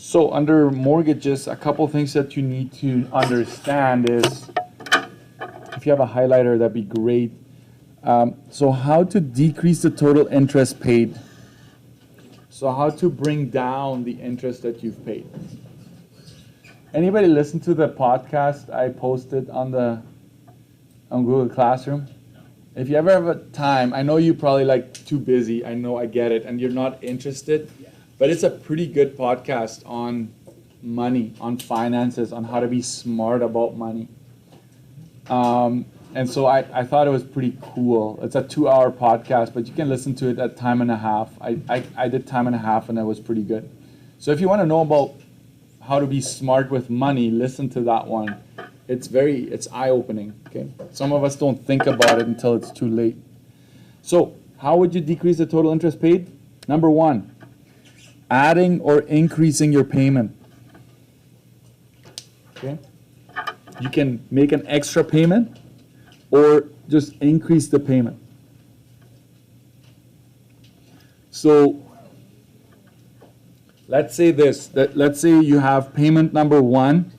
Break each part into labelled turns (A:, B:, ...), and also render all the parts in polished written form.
A: So under mortgages, a couple things that you need to understand is, if you have a highlighter, that'd be great. So how to decrease the total interest paid. So how to bring down the interest that you've paid. Anybody listen to the podcast I posted on Google Classroom? If you ever have a time, I know you're probably like too busy, I know, I get it, and you're not interested, but it's a pretty good podcast on money, on finances, on how to be smart about money. And so I thought it was pretty cool. It's a 2-hour podcast, but you can listen to it at time and a half. I did time and a half, and it was pretty good. So if you want to know about how to be smart with money, listen to that one. It's eye-opening, okay? Some of us don't think about it until it's too late. So how would you decrease the total interest paid? Number 1, adding or increasing your payment. Okay? You can make an extra payment or just increase the payment. So let's say let's say you have payment number 1.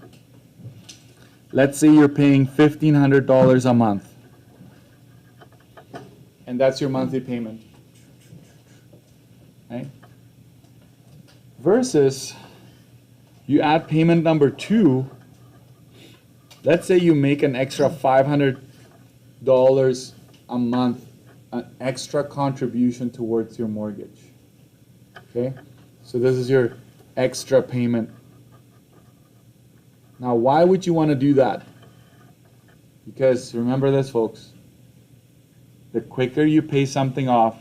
A: Let's say you're paying $1,500 a month. And that's your monthly payment. Right? Versus you add payment number 2. Let's say you make an extra $500 a month, an extra contribution towards your mortgage. Okay? So this is your extra payment. Now, why would you want to do that? Because remember this, folks. The quicker you pay something off,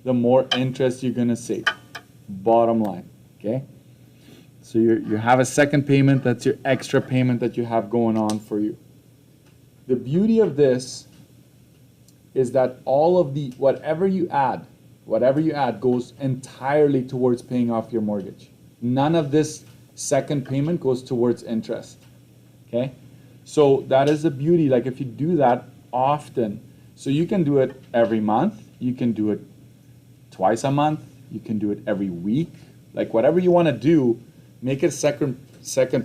A: the more interest you're going to save. Bottom line. Okay? So you have a second payment. That's your extra payment that you have going on for you. The beauty of this is that all of the, whatever you add goes entirely towards paying off your mortgage. None of this second payment goes towards interest. Okay? So that is the beauty. Like if you do that often, so you can do it every month, you can do it twice a month, you can do it every week. Like whatever you want to do, make it second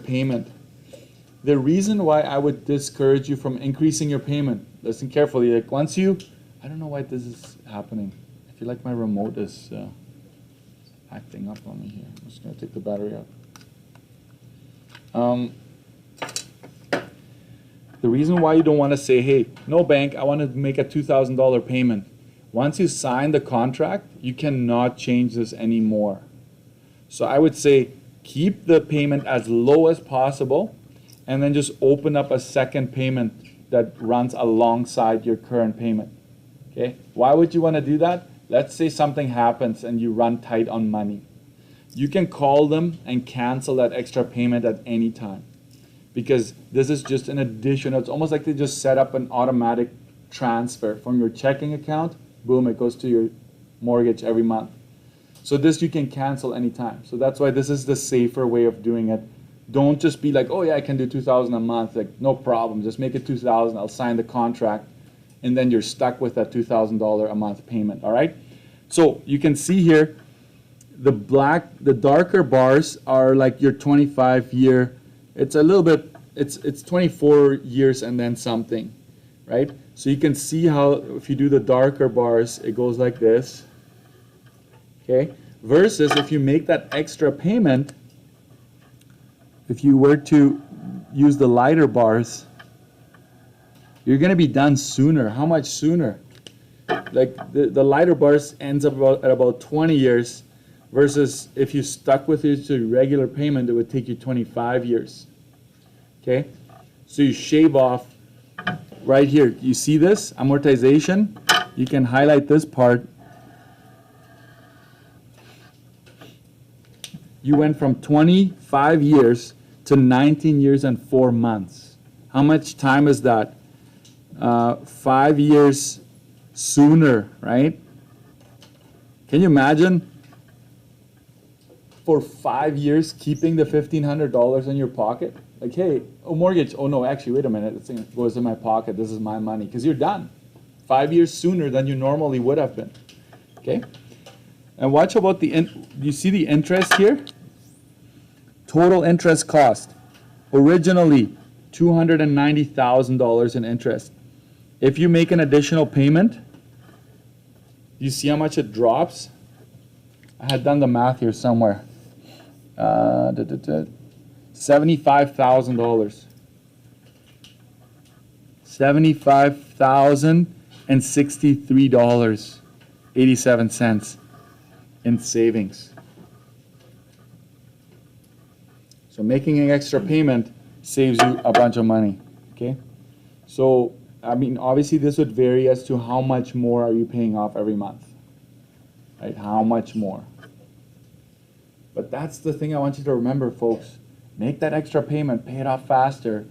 A: payment. The reason why I would discourage you from increasing your payment, listen carefully, like once you, I don't know why this is happening. I feel like my remote is acting up on me here. I'm just going to take the battery out. The reason why you don't want to say, hey, no bank, I want to make a $2,000 payment. Once you sign the contract, you cannot change this anymore. So I would say keep the payment as low as possible and then just open up a second payment that runs alongside your current payment. Okay? Why would you want to do that? Let's say something happens and you run tight on money. You can call them and cancel that extra payment at any time because this is just an addition. It's almost like they just set up an automatic transfer from your checking account. Boom, it goes to your mortgage every month. So this you can cancel anytime. So that's why this is the safer way of doing it. Don't just be like, oh yeah, I can do $2,000 a month. Like, no problem. Just make it $2,000. I'll sign the contract. And then you're stuck with that $2,000 a month payment. All right? So you can see here, the darker bars are like your 25-year. It's a little bit, it's 24 years and then something, right? So you can see how if you do the darker bars, it goes like this. Okay? Versus if you make that extra payment, if you were to use the lighter bars, you're going to be done sooner. How much sooner? Like the lighter bars ends up at about 20 years versus if you stuck with your regular payment, it would take you 25 years. Okay? So you shave off right here. You see this? Amortization. You can highlight this part. You went from 25 years to 19 years and 4 months. How much time is that? 5 years sooner, right? Can you imagine for 5 years keeping the $1,500 in your pocket? Like, hey, oh, mortgage. Oh, no, actually, wait a minute. It goes in my pocket. This is my money. Because you're done. 5 years sooner than you normally would have been. Okay? And watch about you see the interest here? Total interest cost, originally $290,000 in interest. If you make an additional payment, you see how much it drops? I had done the math here somewhere. $75,000. $75,063.87 in savings. So making an extra payment saves you a bunch of money, okay? So, I mean, obviously this would vary as to how much more are you paying off every month, right? How much more? But that's the thing I want you to remember, folks. Make that extra payment, pay it off faster,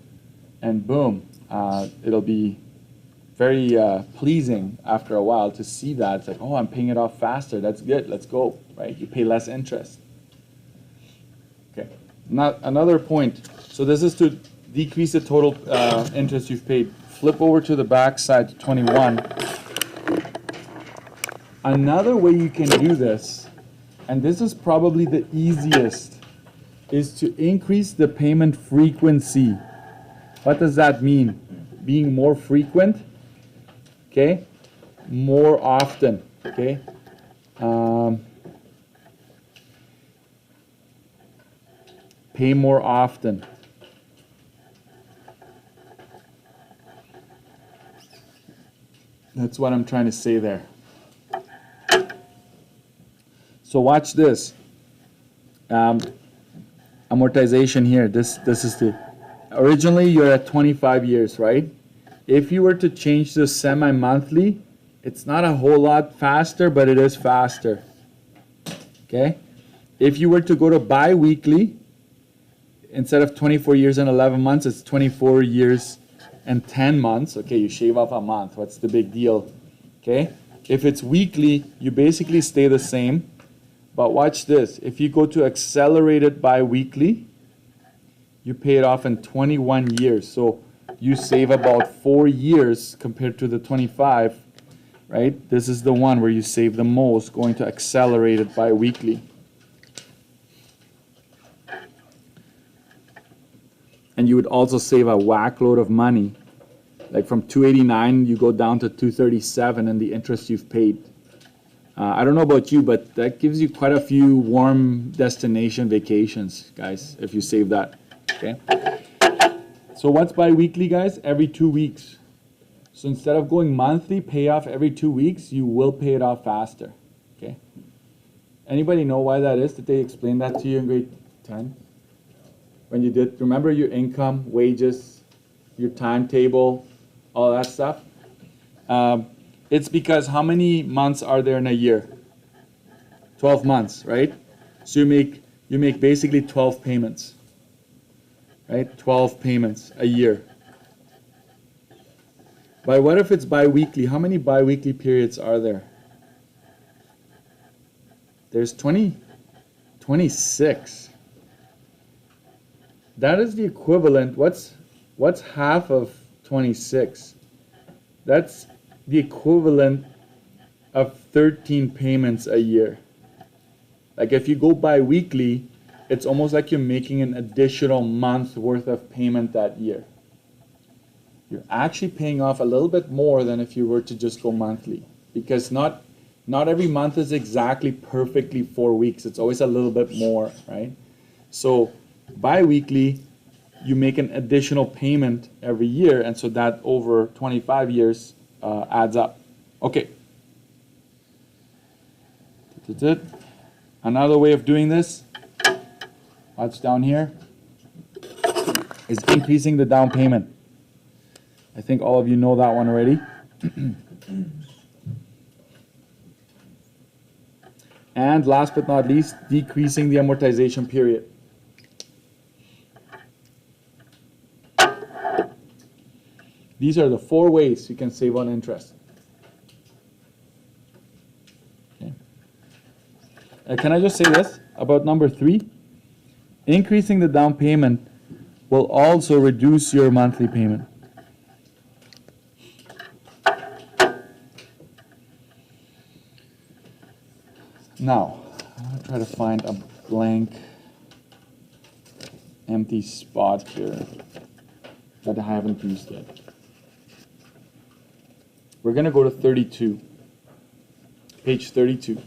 A: and boom, it'll be very pleasing after a while to see that. It's like, oh, I'm paying it off faster. That's good. Let's go, right? You pay less interest. Okay. Now, another point. So this is to decrease the total interest you've paid. Flip over to the back side to 21. Another way you can do this, and this is probably the easiest, is to increase the payment frequency. What does that mean? Being more frequent, okay? More often, okay? Pay more often. That's what I'm trying to say there. So watch this. Amortization here. This is the, originally you're at 25 years, right? If you were to change this semi-monthly, it's not a whole lot faster, but it is faster. Okay? If you were to go to bi-weekly, instead of 24 years and 11 months, it's 24 years and 10 months. Okay, you shave off a month. What's the big deal? Okay? If it's weekly, you basically stay the same. But watch this. If you go to accelerated bi-weekly, you pay it off in 21 years. So you save about 4 years compared to the 25, right? This is the one where you save the most, going to accelerated bi-weekly. And you would also save a whack load of money. Like from 289, you go down to 237 in the interest you've paid. I don't know about you, but that gives you quite a few warm destination vacations, guys, if you save that, okay? So what's bi-weekly, guys? Every 2 weeks. So instead of going monthly, pay off every 2 weeks, you will pay it off faster, okay? Anybody know why that is? Did they explain that to you in grade 10? When you did, remember your income, wages, your timetable, all that stuff? It's because how many months are there in a year? 12 months, right? So you make basically 12 payments, right? 12 payments a year. But what if it's bi-weekly? How many bi-weekly periods are there? There's 26. That is the equivalent. What's half of 26? That's the equivalent of 13 payments a year. Like if you go bi-weekly, it's almost like you're making an additional month worth of payment that year. You're actually paying off a little bit more than if you were to just go monthly, because not every month is exactly perfectly 4 weeks. It's always a little bit more, right? So bi-weekly, you make an additional payment every year, and so that over 25 years adds up. Okay. Another way of doing this, watch down here, is increasing the down payment. I think all of you know that one already. And last but not least, decreasing the amortization period. These are the 4 ways you can save on interest. Okay. Can I just say this about number 3? Increasing the down payment will also reduce your monthly payment. Now, I'm going to try to find a blank empty spot here that I haven't used yet. We're going to go to 32, page 32.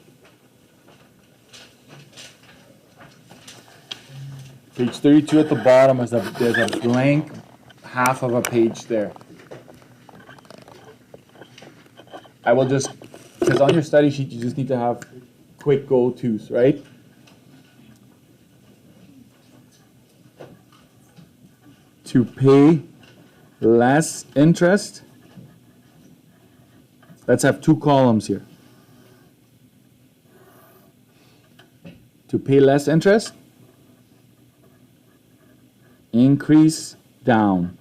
A: Page 32 at the bottom, there's a blank half of a page there. I will just, because on your study sheet you just need to have quick go-tos, right? To pay less interest, let's have two columns here. To pay less interest, increase down.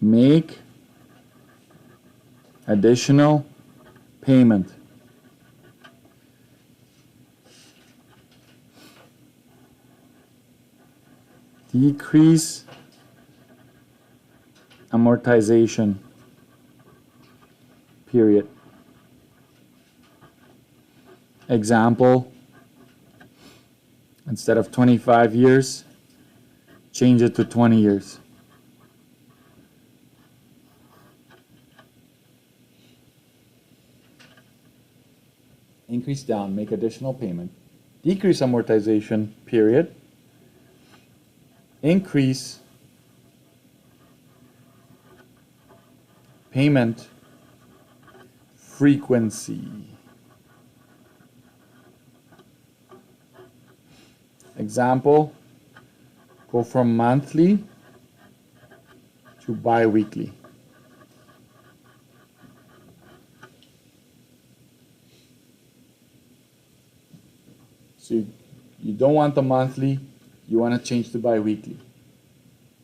A: Make additional payment. Decrease amortization period. Example, instead of 25 years, change it to 20 years. Increase down, make additional payment. Decrease amortization period. Increase payment frequency. Example, go from monthly to bi-weekly. So you don't want the monthly, you want to change to bi-weekly.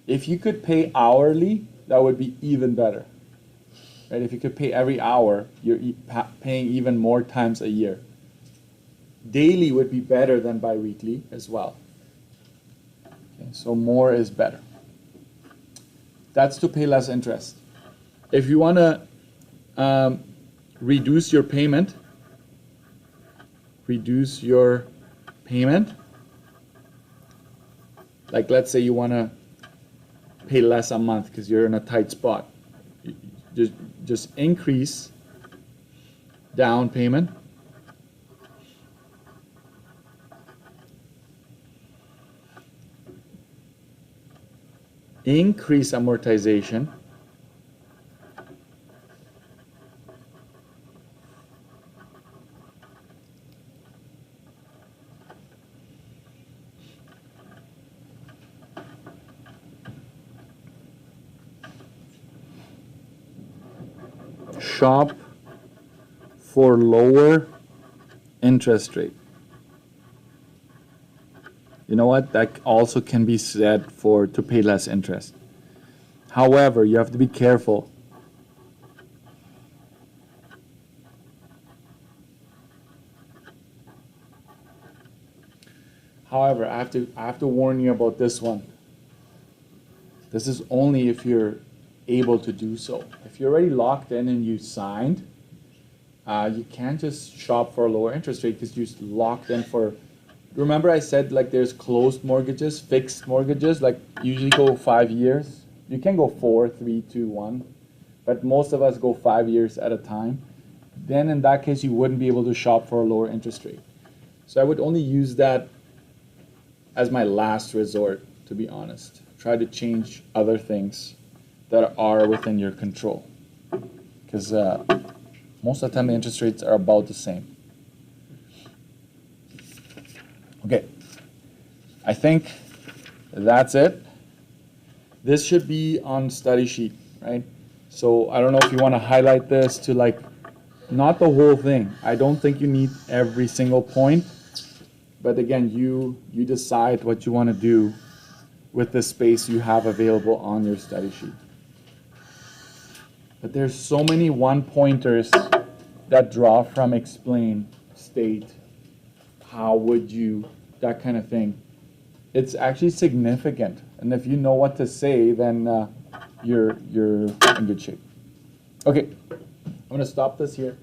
A: If you could pay hourly, that would be even better. Right? If you could pay every hour, you're paying even more times a year. Daily would be better than bi-weekly as well. Okay, so more is better. That's to pay less interest. If you want to reduce your payment, like let's say you want to pay less a month because you're in a tight spot. Just increase down payment. Increase amortization. Shop for lower interest rate. You know what? That also can be said for to pay less interest. However, you have to be careful. However, I have to warn you about this one. This is only if you're able to do so. If you're already locked in and you signed, you can't just shop for a lower interest rate because you're locked in for. Remember I said like there's closed mortgages, fixed mortgages, like usually go 5 years. You can go 4, 3, 2, 1, but most of us go 5 years at a time. Then in that case you wouldn't be able to shop for a lower interest rate. So I would only use that as my last resort, to be honest. Try to change other things that are within your control, because most of the time the interest rates are about the same. Okay, I think that's it. This should be on study sheet, right? So I don't know if you want to highlight this to like, not the whole thing. I don't think you need every single point, but again, you decide what you want to do with the space you have available on your study sheet. But there's so many one-pointers that draw from explain, state, how would you, that kind of thing. It's actually significant. And if you know what to say, then you're in good shape. Okay, I'm gonna stop this here.